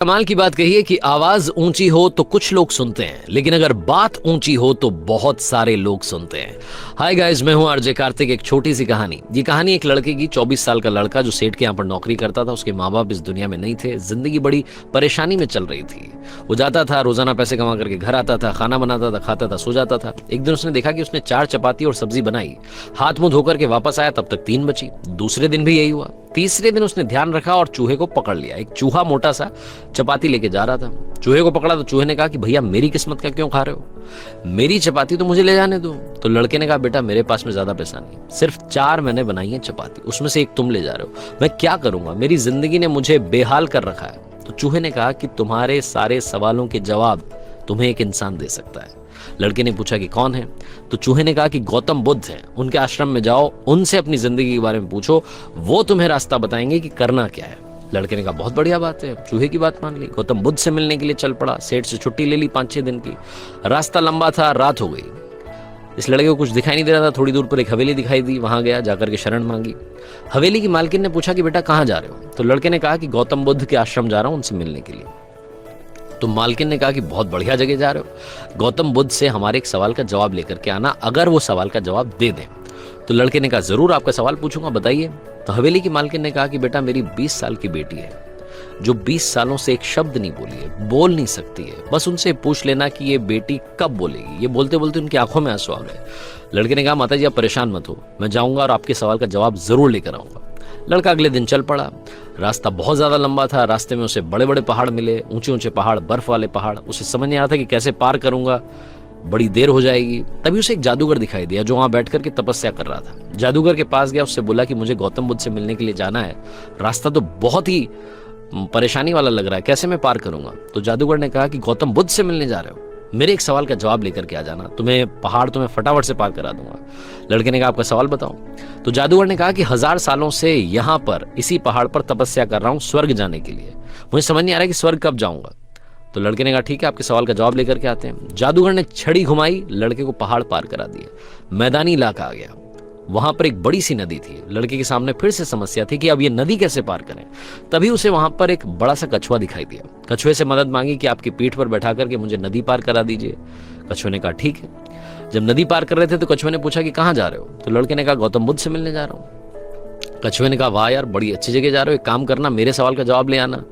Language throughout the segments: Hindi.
कमाल की बात कही है कि आवाज ऊंची हो तो कुछ लोग सुनते हैं, लेकिन अगर बात ऊंची हो तो बहुत सारे लोग सुनते हैं। हाय गाइस, मैं हूं आरजे कार्तिक। एक छोटी सी कहानी। ये कहानी एक लड़के की। 24 साल का लड़का जो सेठ के यहाँ पर नौकरी करता था। उसके माँ बाप इस दुनिया में नहीं थे। जिंदगी बड़ी परेशानी में चल रही थी। वो जाता था, रोजाना पैसे कमा करके घर आता था, खाना बनाता था, खाता था, सो जाता था। एक दिन उसने देखा कि उसने 4 चपाती और सब्जी बनाई। हाथ मुंह धोकर के वापस आया, तब तक 3 बची। दूसरे दिन भी यही हुआ। तीसरे दिन उसने ध्यान रखा और चूहे को पकड़ लिया। एक चूहा मोटा सा चपाती लेके जा रहा था। चूहे को पकड़ा तो चूहे ने कहा कि भैया मेरी किस्मत का क्यों खा रहे हो, मेरी चपाती तो मुझे ले जाने दो। तो लड़के ने कहा बेटा मेरे पास में ज्यादा पैसा नहीं, सिर्फ 4 मैंने बनाई है चपाती, उसमें से एक तुम ले जा रहे हो, मैं क्या करूंगा, मेरी जिंदगी ने मुझे बेहाल कर रखा है। तो चूहे ने कहा कि तुम्हारे सारे सवालों के जवाब तुम्हें एक इंसान दे सकता है। लड़के ने पूछा कि कौन है। तो चूहे ने कहा कि गौतम बुद्ध हैं, उनके आश्रम में जाओ, उनसे अपनी जिंदगी के बारे में पूछो, वो तुम्हें रास्ता बताएंगे कि करना क्या है। लड़के ने कहा बहुत बढ़िया बात है। चूहे की बात मान ली, गौतम बुद्ध से मिलने के लिए चल पड़ा। सेठ से छुट्टी ले ली 5-6 दिन की। रास्ता लंबा था, रात हो गई। इस लड़के को कुछ दिखाई नहीं दे रहा था। थोड़ी दूर पर एक हवेली दिखाई दी, वहां गया, जाकर के शरण मांगी। हवेली की मालकिन ने पूछा कि बेटा कहाँ जा रहे हो। तो लड़के ने कहा कि गौतम बुद्ध के आश्रम जा रहा हूं, उनसे मिलने के लिए। तो मालकिन ने कहा कि बहुत बढ़िया जगह जा रहे हो, गौतम बुद्ध से हमारे एक सवाल का जवाब लेकर के आना, अगर वो सवाल का जवाब दे दें। तो लड़के ने कहा जरूर, आपका सवाल पूछूंगा, बताइए। तो हवेली की मालकिन ने कहा कि बेटा मेरी 20 साल की बेटी है, जो 20 सालों से एक शब्द नहीं बोली है, बोल नहीं सकती है। बस उनसे पूछ लेना कि ये बेटी कब बोलेगी। ये बोलते बोलते उनकी आंखों में आंसू आ गए। लड़के ने कहा माता जी आप परेशान मत हो, मैं जाऊंगा और आपके सवाल का जवाब जरूर लेकर आऊंगा। लड़का अगले दिन चल पड़ा। रास्ता बहुत ज्यादा लंबा था। रास्ते में उसे बड़े बड़े पहाड़ मिले, ऊंचे ऊंचे पहाड़, बर्फ वाले पहाड़। उसे समझ नहीं आ रहा था कि कैसे पार करूंगा, बड़ी देर हो जाएगी। तभी उसे एक जादूगर दिखाई दिया जो वहां बैठ करके तपस्या कर रहा था। जादूगर के पास गया, उससे बोला कि मुझे गौतम बुद्ध से मिलने के लिए जाना है, रास्ता तो बहुत ही परेशानी वाला लग रहा है, कैसे मैं पार करूंगा। तो जादूगर ने कहा कि गौतम बुद्ध से मिलने जा रहे हो, मेरे एक सवाल का जवाब लेकर के आ जाना, पहाड़ तुम्हें फटाफट से पार करा दूंगा। लड़के ने कहा आपका सवाल बताओ। तो जादूगर ने कहा कि 1000 सालों से यहाँ पर इसी पहाड़ पर तपस्या कर रहा हूँ स्वर्ग जाने के लिए, मुझे समझ नहीं आ रहा कि स्वर्ग कब जाऊंगा। तो लड़के ने कहा ठीक है, आपके सवाल का जवाब लेकर के आते हैं। जादूगर ने छड़ी घुमाई, लड़के को पहाड़ पार करा दिया। मैदानी इलाका आ गया। वहां पर एक बड़ी सी नदी थी। लड़के के सामने फिर से समस्या थी कि अब ये नदी कैसे पार करें। तभी उसे वहां पर एक बड़ा सा कछुआ दिखाई दिया। कछुए से मदद मांगी कि आपकी पीठ पर बैठा करके मुझे नदी पार करा दीजिए। कछुए ने कहा ठीक है। जब नदी पार कर रहे थे तो कछुए ने पूछा कि कहाँ जा रहे हो। तो लड़के ने कहा गौतम बुद्ध से मिलने जा रहा हूँ। कछुए ने कहा वाह यार, बड़ी अच्छी जगह जा रहे हो, एक काम करना मेरे सवाल का जवाब ले आना।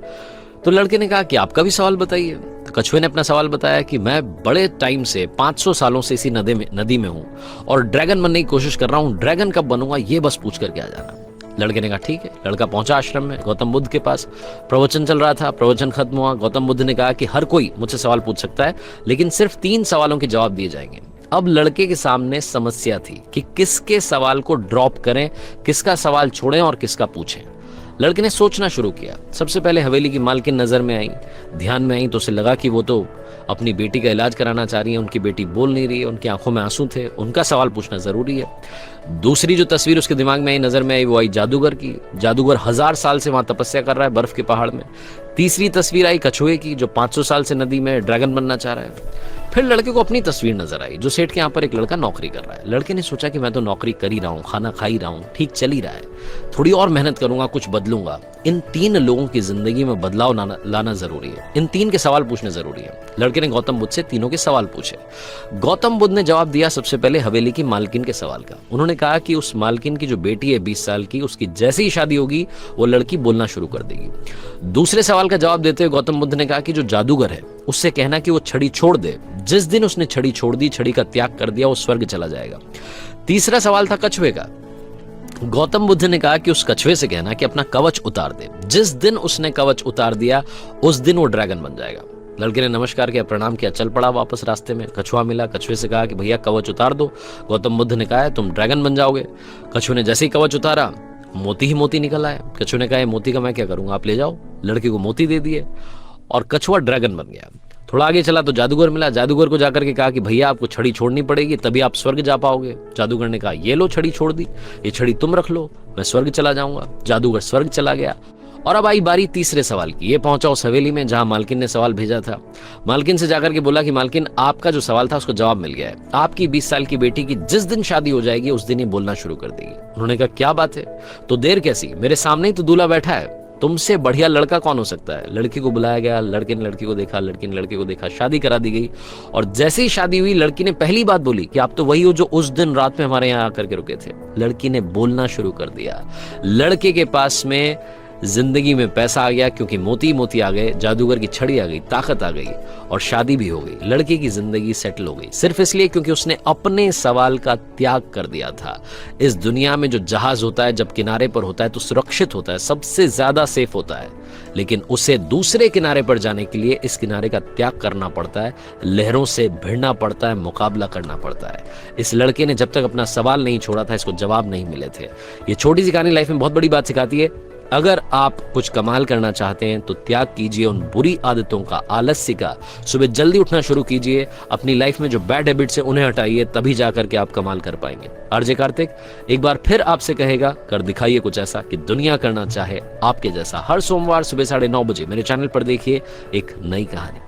तो लड़के ने कहा कि आपका भी सवाल बताइए। तो कछुए ने अपना सवाल बताया कि मैं बड़े टाइम से 500 सालों से इसी नदी में हूं और ड्रैगन बनने की कोशिश कर रहा हूं, ड्रैगन कब बनूंगा ये बस पूछ करके आ जाना। लड़के ने कहा ठीक है। लड़का पहुंचा आश्रम में, गौतम बुद्ध के पास। प्रवचन चल रहा था, प्रवचन खत्म हुआ। गौतम बुद्ध ने कहा कि हर कोई मुझसे सवाल पूछ सकता है, लेकिन सिर्फ 3 सवालों के जवाब दिए जाएंगे। अब लड़के के सामने समस्या थी कि किसके सवाल को ड्रॉप करें, किसका सवाल छोड़ें और किसका पूछें। लड़के ने सोचना शुरू किया। सबसे पहले हवेली की मालकिन नजर में आई, ध्यान में आई। तो उसे लगा कि वो तो अपनी बेटी का इलाज कराना चाह रही है, उनकी बेटी बोल नहीं रही है, उनकी आंखों में आंसू थे, उनका सवाल पूछना जरूरी है। दूसरी जो तस्वीर उसके दिमाग में आई, नजर में आई, वो आई जादूगर की। जादूगर 1000 साल से वहां तपस्या कर रहा है बर्फ के पहाड़ में। तीसरी तस्वीर आई कछुए की, जो 500 साल से नदी में ड्रैगन बनना चाह रहा है। फिर लड़के को अपनी तस्वीर नजर आई, जो सेठ के यहाँ पर एक लड़का नौकरी कर रहा है। लड़के ने सोचा कि मैं तो नौकरी कर ही रहा हूँ, खाना खा ही रहा हूँ, ठीक चल ही रहा है, थोड़ी और मेहनत करूंगा, कुछ बदलूंगा। इन 3 लोगों की जिंदगी में बदलाव लाना जरूरी है, इन 3 के सवाल पूछने जरूरी है। लड़के ने गौतम बुद्ध से तीनों के सवाल पूछे। गौतम बुद्ध ने जवाब दिया सबसे पहले हवेली की मालकिन के सवाल का। उन्होंने कहा कि उस मालकिन की जो बेटी है 20 साल की, उसकी जैसे ही शादी होगी वो लड़की बोलना शुरू कर देगी। दूसरे सवाल का जवाब देते हुए गौतम बुद्ध ने कहा कि जो जादूगर है उससे कहना कि वो छड़ी छोड़ दे, जिस दिन उसने छड़ी छोड़ दी, छड़ी का त्याग कर दिया, वो स्वर्ग चला जाएगा। तीसरा सवाल था कछुए का। गौतम बुद्ध ने कहा कि उस कछुए से कहना कि अपना कवच उतार दे, जिस दिन उसने कवच उतार दिया उस दिन वो ड्रैगन बन जाएगा। लड़के ने नमस्कार किया, प्रणाम किया, चल पड़ा वापस। रास्ते में कछुआ मिला, कछुए से कहा कि भैया कवच उतार दो। गौतम बुद्ध ने कहा तुम ड्रैगन बन जाओगे। कछुए ने जैसे ही कवच उतारा, मोती ही मोती निकल आए। कछुए ने कहा मोती का मैं क्या करूंगा, आप ले जाओ। लड़के को मोती दे दिए और कछुआ ड्रैगन बन गया। थोड़ा आगे चला तो जादूगर मिला। जादूगर को जाकर के कहा कि भैया आपको छड़ी छोड़नी पड़ेगी, तभी आप स्वर्ग जा पाओगे। जादूगर ने कहा ये लो छड़ी छोड़ दी, ये छड़ी तुम रख लो, मैं स्वर्ग चला जाऊंगा। जादूगर स्वर्ग चला गया। और अब आई बारी तीसरे सवाल की। ये पहुंचा उस हवेली में जहां मालकिन ने सवाल भेजा था। मालकिन से जाकर के बोला कि मालकिन आपका जो सवाल था उसको जवाब मिल गया है। आपकी 20 साल की बेटी की जिस दिन शादी हो जाएगी उस दिन ही बोलना शुरू कर देगी। उन्होंने कहा क्या बात है, तो देर कैसी, मेरे सामने ही तो दूल्हा बैठा है, तुमसे बढ़िया लड़का कौन हो सकता है। लड़की को बुलाया गया, लड़के ने लड़की को देखा, लड़की ने लड़के को देखा, शादी करा दी गई। और जैसे ही शादी हुई, लड़की ने पहली बात बोली कि आप तो वही हो जो उस दिन रात में हमारे यहाँ आकर के रुके थे। लड़की ने बोलना शुरू कर दिया। लड़के के पास में जिंदगी में पैसा आ गया, क्योंकि मोती मोती आ गए, जादूगर की छड़ी आ गई, ताकत आ गई, और शादी भी हो गई। लड़के की जिंदगी सेटल हो गई, सिर्फ इसलिए क्योंकि उसने अपने सवाल का त्याग कर दिया था। इस दुनिया में जो जहाज होता है जब किनारे पर होता है तो सुरक्षित होता है, सबसे ज्यादा सेफ होता है, लेकिन उसे दूसरे किनारे पर जाने के लिए इस किनारे का त्याग करना पड़ता है, लहरों से भिड़ना पड़ता है, मुकाबला करना पड़ता है। इस लड़के ने जब तक अपना सवाल नहीं छोड़ा था, इसको जवाब नहीं मिले थे। ये छोटी सी कहानी लाइफ में बहुत बड़ी बात सिखाती है। अगर आप कुछ कमाल करना चाहते हैं तो त्याग कीजिए उन बुरी आदतों का, आलस्य का। सुबह जल्दी उठना शुरू कीजिए, अपनी लाइफ में जो बैड हैबिट्स हैं उन्हें हटाइए, तभी जाकर के आप कमाल कर पाएंगे। आरजे कार्तिक एक बार फिर आपसे कहेगा, कर दिखाइए कुछ ऐसा कि दुनिया करना चाहे आपके जैसा। हर सोमवार सुबह 9:30 बजे मेरे चैनल पर देखिए एक नई कहानी।